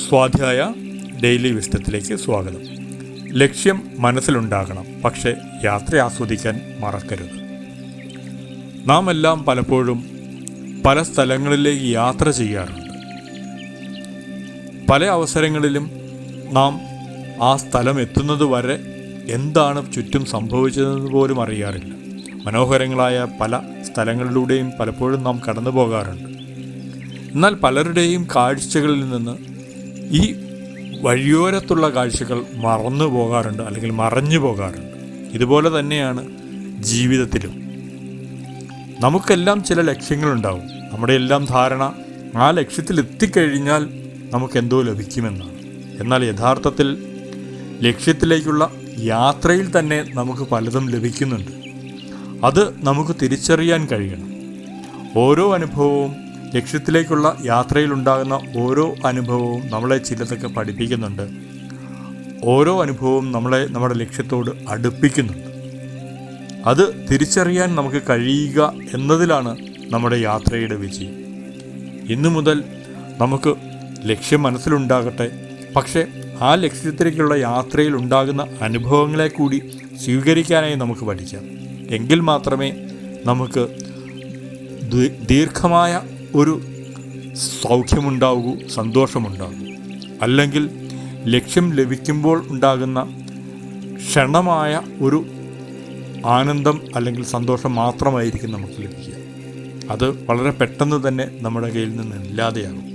സ്വാധ്യായ ഡെയിലി വിസ്ഡത്തിലേക്ക് സ്വാഗതം. ലക്ഷ്യം മനസ്സിലുണ്ടാകണം, പക്ഷേ യാത്ര ആസ്വദിക്കാൻ മറക്കരുത്. നാം എല്ലാം പലപ്പോഴും പല സ്ഥലങ്ങളിലേക്ക് യാത്ര ചെയ്യാറുണ്ട്. പല അവസരങ്ങളിലും നാം ആ സ്ഥലം എത്തുന്നത് വരെ എന്താണ് ചുറ്റും സംഭവിച്ചതെന്ന് പോലും അറിയാറില്ല. മനോഹരങ്ങളായ പല സ്ഥലങ്ങളിലൂടെയും പലപ്പോഴും നാം കടന്നു പോകാറുണ്ട്. എന്നാൽ പലരുടെയും കാഴ്ചകളിൽ നിന്ന് ഈ വഴിയോരത്തുള്ള കാഴ്ചകൾ മറന്നു പോകാറുണ്ട്, അല്ലെങ്കിൽ മറഞ്ഞു പോകാറുണ്ട്. ഇതുപോലെ തന്നെയാണ് ജീവിതത്തിലും. നമുക്കെല്ലാം ചില ലക്ഷ്യങ്ങളുണ്ടാവും. നമ്മുടെ എല്ലാം ധാരണ ആ ലക്ഷ്യത്തിൽ എത്തിക്കഴിഞ്ഞാൽ നമുക്കെന്തോ ലഭിക്കുമെന്നാണ്. എന്നാൽ യഥാർത്ഥത്തിൽ ലക്ഷ്യത്തിലേക്കുള്ള യാത്രയിൽ തന്നെ നമുക്ക് പലതും ലഭിക്കുന്നുണ്ട്. അത് നമുക്ക് തിരിച്ചറിയാൻ കഴിയണം. ഓരോ അനുഭവവും, ലക്ഷ്യത്തിലേക്കുള്ള യാത്രയിലുണ്ടാകുന്ന ഓരോ അനുഭവവും നമ്മളെ ചിലതൊക്കെ പഠിപ്പിക്കുന്നുണ്ട്. ഓരോ അനുഭവവും നമ്മളെ നമ്മുടെ ലക്ഷ്യത്തോട് അടുപ്പിക്കുന്നുണ്ട്. അത് തിരിച്ചറിയാൻ നമുക്ക് കഴിയുക എന്നതിലാണ് നമ്മുടെ യാത്രയുടെ വിജയം. ഇന്നു മുതൽ നമുക്ക് ലക്ഷ്യം മനസ്സിലുണ്ടാകട്ടെ, പക്ഷേ ആ ലക്ഷ്യത്തിലേക്കുള്ള യാത്രയിൽ ഉണ്ടാകുന്ന അനുഭവങ്ങളെ കൂടി സ്വീകരിക്കാനായി നമുക്ക് പഠിക്കാം. എങ്കിൽ മാത്രമേ നമുക്ക് ദീർഘമായ ഒരു സൗഖ്യമുണ്ടാകൂ, സന്തോഷമുണ്ടാകൂ. അല്ലെങ്കിൽ ലക്ഷ്യം ലഭിക്കുമ്പോൾ ഉണ്ടാകുന്ന ക്ഷണമായ ഒരു ആനന്ദം അല്ലെങ്കിൽ സന്തോഷം മാത്രമായിരിക്കും നമുക്ക് ലഭിക്കുക. അത് വളരെ പെട്ടെന്ന് തന്നെ നമ്മുടെ കയ്യിൽ നിന്ന് ഇല്ലാതെയാകും.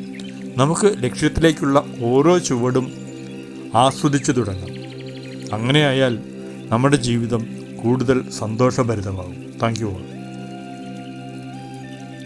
നമുക്ക് ലക്ഷ്യത്തിലേക്കുള്ള ഓരോ ചുവടും ആസ്വദിച്ചു തുടങ്ങാം. അങ്ങനെയായാൽ നമ്മുടെ ജീവിതം കൂടുതൽ സന്തോഷഭരിതമാകും. Thank you.